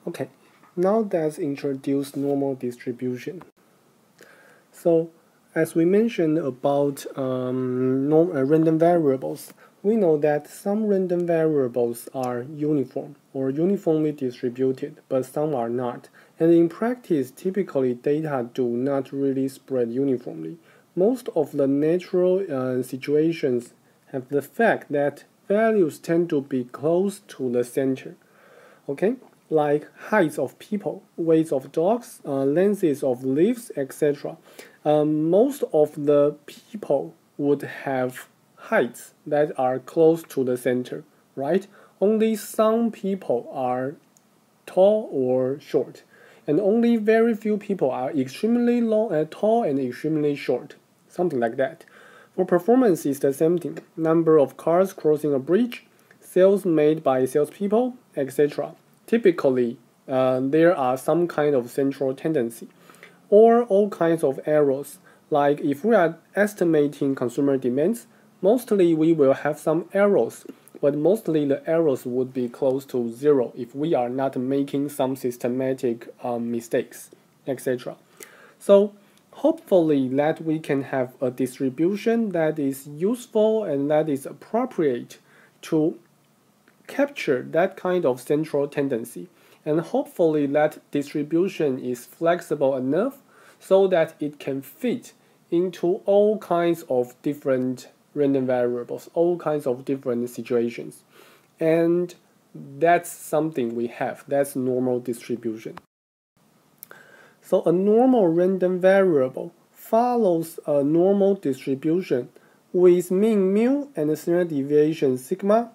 Okay, now let's introduce normal distribution. So, as we mentioned about random variables, we know that some random variables are uniform or uniformly distributed, but some are not. And in practice, typically data do not really spread uniformly. Most of the natural situations have the fact that values tend to be close to the center. Okay, like heights of people, weights of dogs, lengths of leaves, etc. Most of the people would have heights that are close to the center, right? Only some people are tall or short, and only very few people are extremely tall and extremely short, something like that. For performance, it's the same thing. Number of cars crossing a bridge, sales made by salespeople, etc. Typically, there are some kind of central tendency, or all kinds of errors. Like if we are estimating consumer demands, mostly we will have some errors, but mostly the errors would be close to zero if we are not making some systematic mistakes, etc. So hopefully that we can have a distribution that is useful and that is appropriate to capture that kind of central tendency. And hopefully that distribution is flexible enough so that it can fit into all kinds of different random variables, all kinds of different situations. And that's something we have. That's normal distribution. So a normal random variable follows a normal distribution with mean mu and standard deviation sigma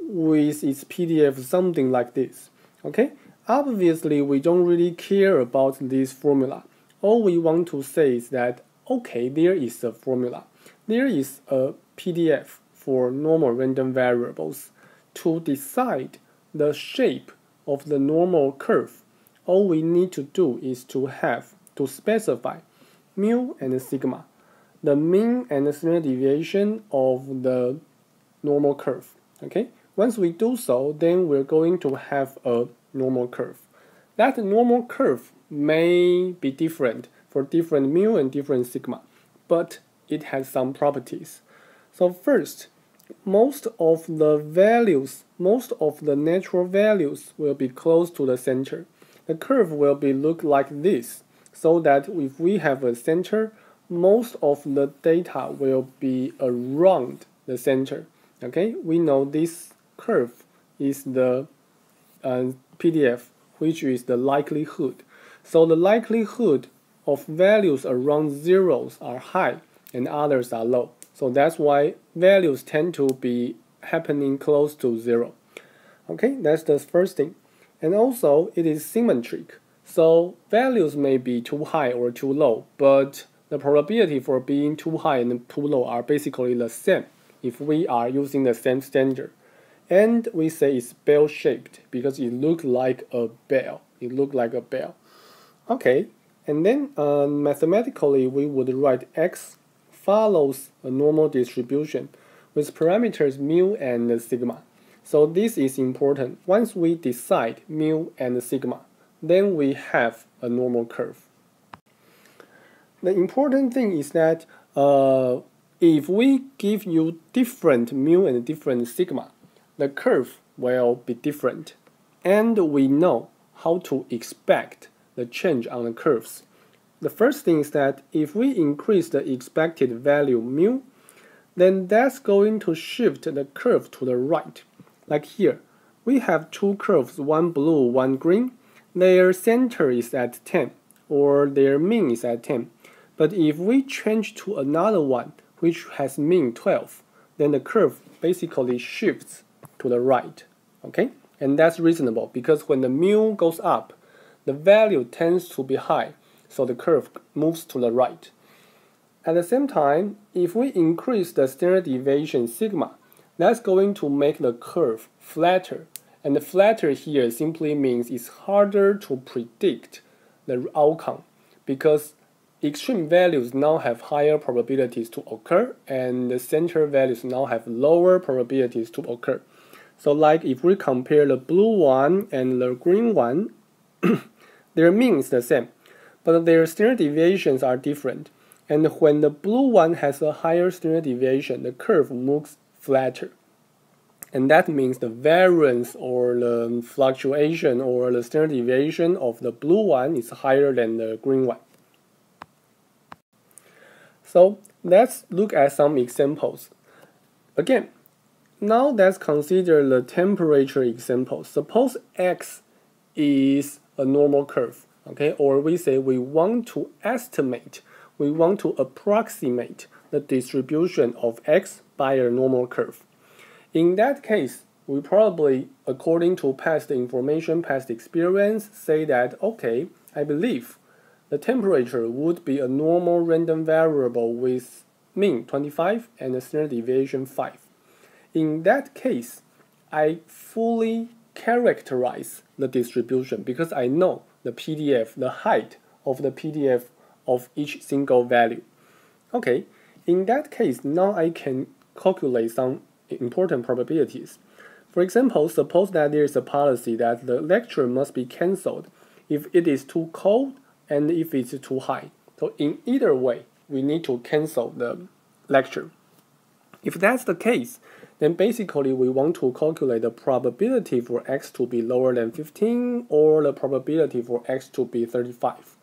with its PDF something like this. Okay? Obviously, we don't really care about this formula. All we want to say is that, okay, there is a formula. There is a PDF for normal random variables to decide the shape of the normal curve. All we need to do is to specify mu and sigma, the mean and standard deviation of the normal curve. Okay? Once we do so, then we're going to have a normal curve. That normal curve may be different for different mu and different sigma, but it has some properties. So first, most of the natural values will be close to the center. The curve will look like this, so that if we have a center, most of the data will be around the center. Okay, we know this curve is the PDF, which is the likelihood. So the likelihood of values around zeros are high and others are low. So that's why values tend to be happening close to zero. Okay, that's the first thing. And also, it is symmetric. So values may be too high or too low, but the probability for being too high and too low are basically the same if we are using the same standard. And we say it's bell-shaped because it looks like a bell. It looks like a bell. Okay, and then mathematically we would write x follows a normal distribution with parameters mu and sigma. So this is important. Once we decide mu and sigma, then we have a normal curve. The important thing is that if we give you different mu and different sigma, the curve will be different. And we know how to expect the change on the curves. The first thing is that if we increase the expected value mu, then that's going to shift the curve to the right. Like here, we have two curves, one blue, one green. Their center is at 10, or their mean is at 10. But if we change to another one, which has mean 12, then the curve basically shifts to the right. Okay? And that's reasonable because when the mu goes up, the value tends to be high, so the curve moves to the right. At the same time, if we increase the standard deviation sigma, that's going to make the curve flatter. And the flatter here simply means it's harder to predict the outcome because extreme values now have higher probabilities to occur and the center values now have lower probabilities to occur. So like if we compare the blue one and the green one, Their mean is the same, but their standard deviations are different. And when the blue one has a higher standard deviation, the curve looks flatter. And that means the variance or the fluctuation or the standard deviation of the blue one is higher than the green one. So let's look at some examples. Again, now let's consider the temperature example. Suppose X is a normal curve, okay? Or we say we want to estimate, we want to approximate the distribution of X by a normal curve. In that case, we probably, according to past information, past experience, say that, okay, I believe the temperature would be a normal random variable with mean 25 and a standard deviation 5. In that case, I fully characterize the distribution because I know the PDF, the height of the PDF of each single value. Okay, in that case, now I can calculate some important probabilities. For example, suppose that there is a policy that the lecture must be cancelled if it is too cold and if it's too high. So in either way, we need to cancel the lecture. If that's the case, then basically we want to calculate the probability for X to be lower than 15 or the probability for X to be 35.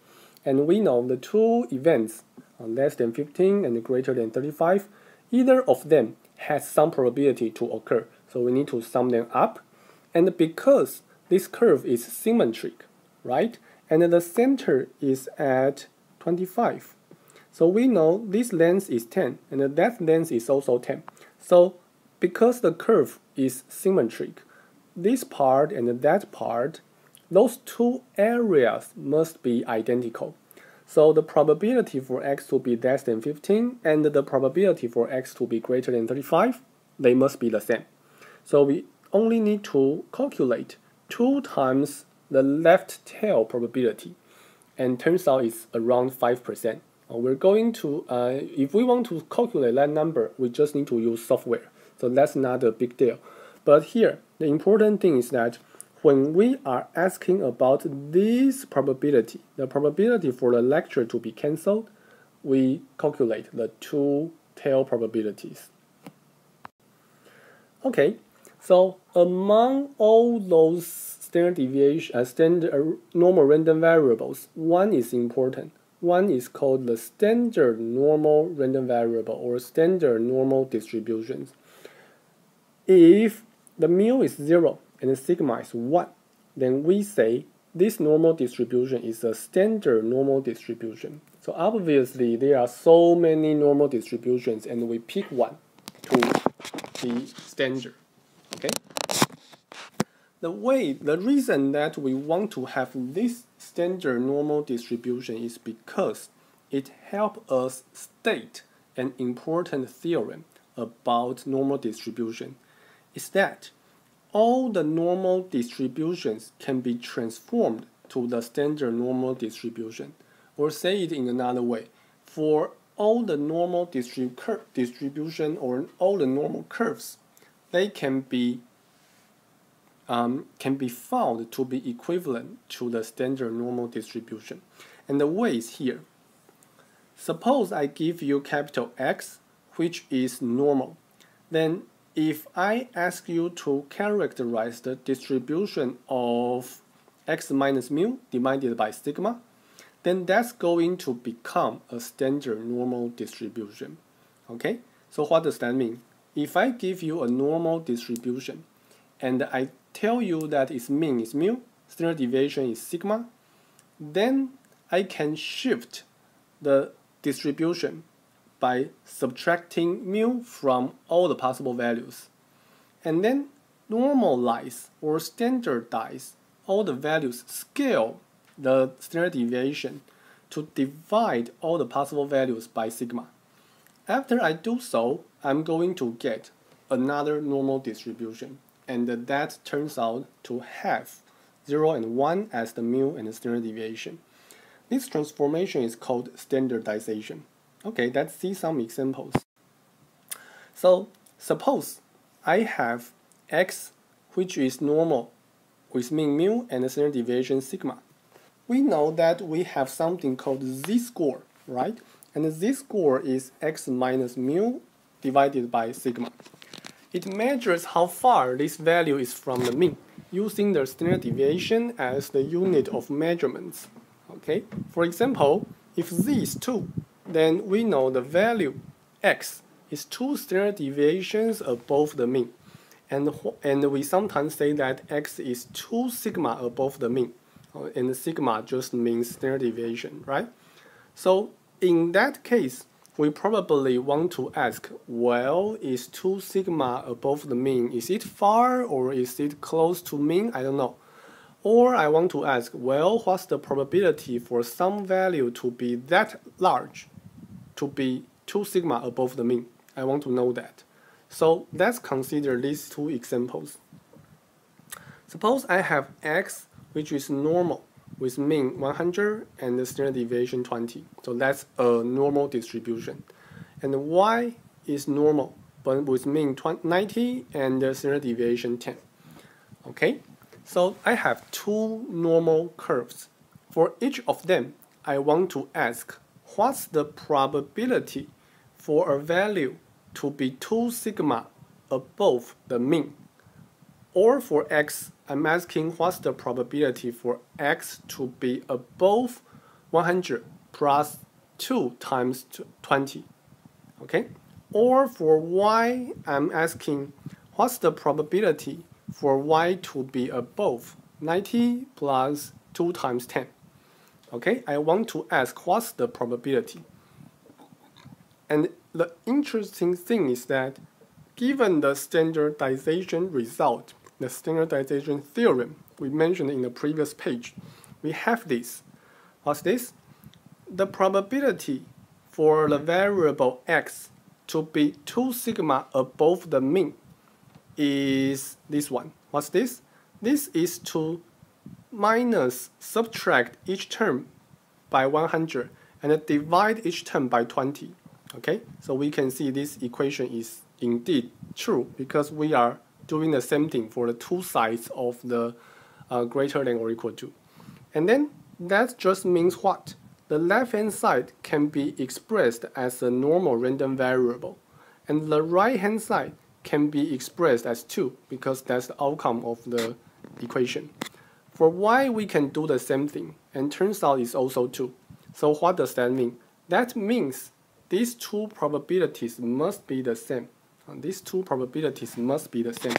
And we know the two events, less than 15 and greater than 35, either of them has some probability to occur. So we need to sum them up. And because this curve is symmetric, right? And the center is at 25. So we know this length is 10 and that length is also 10. So because the curve is symmetric, this part and that part, those two areas must be identical. So the probability for X to be less than 15 and the probability for X to be greater than 35, they must be the same. So we only need to calculate 2 times the left tail probability, and turns out it's around 5%. We're going to, if we want to calculate that number, we just need to use software. So that's not a big deal. But here, the important thing is that when we are asking about this probability, the probability for the lecture to be cancelled, we calculate the 2 tail probabilities. Okay, so among all those standard deviation, normal random variables, one is important. One is called the standard normal random variable or standard normal distributions. If the mu is 0 and the sigma is 1, then we say this normal distribution is a standard normal distribution. So obviously there are so many normal distributions and we pick one to be standard. Okay? The reason that we want to have this standard normal distribution is because it helps us state an important theorem about normal distribution. Is that all the normal distributions can be transformed to the standard normal distribution. Or say it in another way, for all the normal distribution or all the normal curves, they can be found to be equivalent to the standard normal distribution. And the way is here. Suppose I give you capital X, which is normal. Then if I ask you to characterize the distribution of X minus mu divided by sigma, then that's going to become a standard normal distribution. Okay? So what does that mean? If I give you a normal distribution and I tell you that its mean is mu, standard deviation is sigma, then I can shift the distribution by subtracting mu from all the possible values, and then normalize or standardize all the values, scale the standard deviation to divide all the possible values by sigma. After I do so, I'm going to get another normal distribution, and that turns out to have 0 and 1 as the mu and the standard deviation. This transformation is called standardization. Okay, let's see some examples. So suppose I have X, which is normal with mean mu and the standard deviation sigma. we know that we have something called z-score, right? And the z-score is x minus mu divided by sigma. It measures how far this value is from the mean, using the standard deviation as the unit of measurements. Okay? For example, if z is 2, then we know the value x is 2 standard deviations above the mean. And we sometimes say that x is 2 sigma above the mean. And sigma just means standard deviation, right? So in that case, we probably want to ask, well, is 2 sigma above the mean? Is it far or is it close to mean? I don't know. Or I want to ask, well, what's the probability for some value to be that large, to be 2 sigma above the mean? I want to know that. So let's consider these two examples. Suppose I have x, which is normal, with mean 100 and the standard deviation 20. So that's a normal distribution. And y is normal, but with mean 90 and the standard deviation 10. Okay? So I have two normal curves. For each of them, I want to ask, what's the probability for a value to be 2 sigma above the mean? Or for x, I'm asking what's the probability for x to be above 100 plus 2 times 20. Okay? Or for y, I'm asking what's the probability for y to be above 90 plus 2 times 10. Okay? I want to ask what's the probability. And the interesting thing is that given the standardization result, the standardization theorem we mentioned in the previous page, we have this. What's this? The probability for the variable x to be 2 sigma above the mean is this one. What's this? This is to subtract each term by 100 and divide each term by 20. Okay, so we can see this equation is indeed true because we are doing the same thing for the two sides of the greater than or equal to. And then that just means what? The left-hand side can be expressed as a normal random variable, and the right-hand side can be expressed as 2 because that's the outcome of the equation. For y, we can do the same thing, and turns out it's also 2. So what does that mean? That means these two probabilities must be the same. These two probabilities must be the same.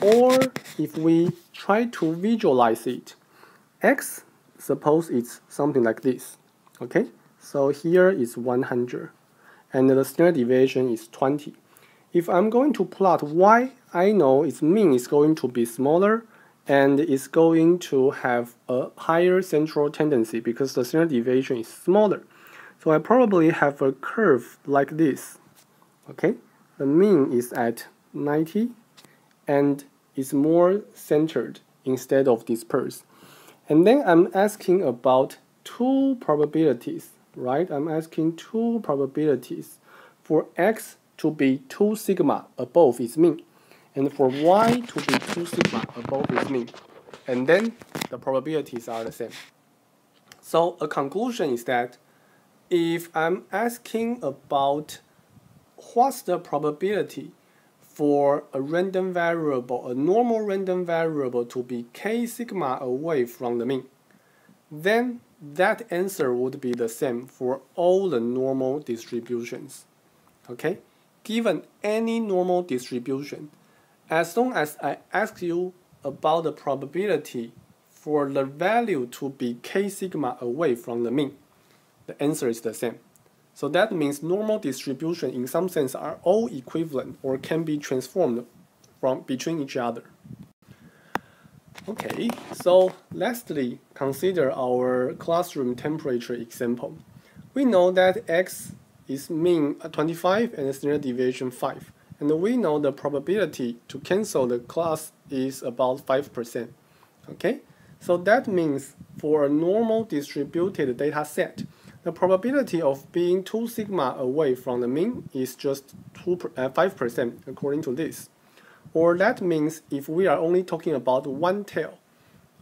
Or if we try to visualize it, x, suppose it's something like this. Okay, so here is 100, and the standard deviation is 20. If I'm going to plot y, I know its mean is going to be smaller, and it's going to have a higher central tendency because the standard deviation is smaller. So I probably have a curve like this. Okay, the mean is at 90, and it's more centered instead of dispersed. And then I'm asking about two probabilities, right? I'm asking two probabilities for x to be 2 sigma above its mean, and for y to be 2 sigma above its mean. And then the probabilities are the same. So a conclusion is that if I'm asking about what's the probability for a random variable, a normal random variable to be k sigma away from the mean, then that answer would be the same for all the normal distributions. Okay? Given any normal distribution, as long as I ask you about the probability for the value to be k sigma away from the mean, the answer is the same. So that means normal distribution in some sense are all equivalent or can be transformed from between each other. Okay, so lastly, consider our classroom temperature example. We know that x is mean 25 and standard deviation 5. And we know the probability to cancel the class is about 5%. Okay, so that means for a normal distributed data set, the probability of being 2 sigma away from the mean is just 5% according to this. Or that means if we are only talking about one tail,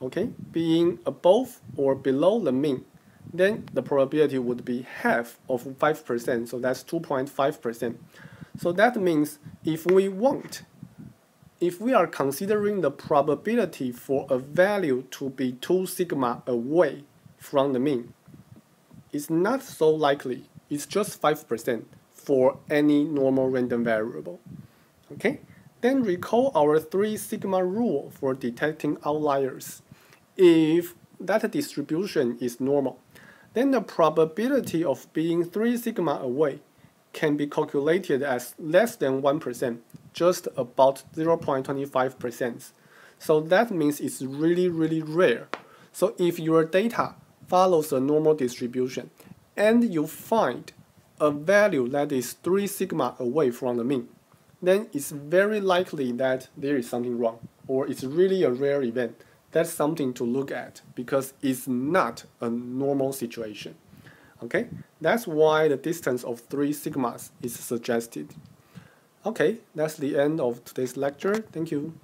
okay, being above or below the mean, then the probability would be half of 5%, so that's 2.5%. So that means if we are considering the probability for a value to be 2 sigma away from the mean, it's not so likely. It's just 5% for any normal random variable. Okay? Then recall our 3 sigma rule for detecting outliers. If that distribution is normal, then the probability of being 3 sigma away can be calculated as less than 1%, just about 0.25%. So that means it's really, really rare. So if your data follows a normal distribution and you find a value that is 3 sigma away from the mean, then it's very likely that there is something wrong, or it's really a rare event. That's something to look at because it's not a normal situation. Okay, that's why the distance of 3 sigmas is suggested. Okay, that's the end of today's lecture. Thank you.